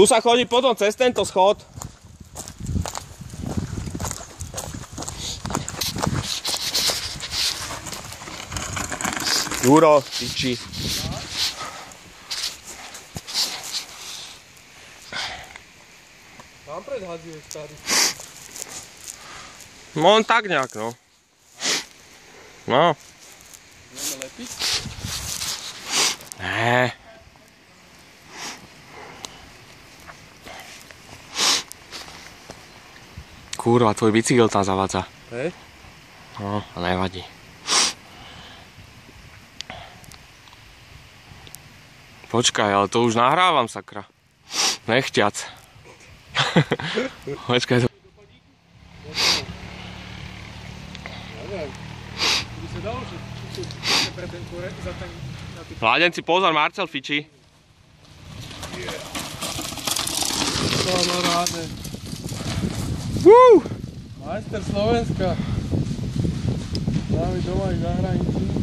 Tu sa chodí potom cez tento schod. Juro, tyčí. Tam predhadzuje starý. No on tak nejak, no. No. Budeme lepiť? Né. Kurva, tvoj bicykel tam zavádza. Hej? No, a nevadí. Počkaj, ale to už nahrávam, sakra. Nechťac. Počkaj. Neviem. By sa dalo, že pre ten kore za ten... Mládenci, pozor, Marcel fičí. Kamaráde. Woo! Majster Slovenska. Dáme doma i zahraničí.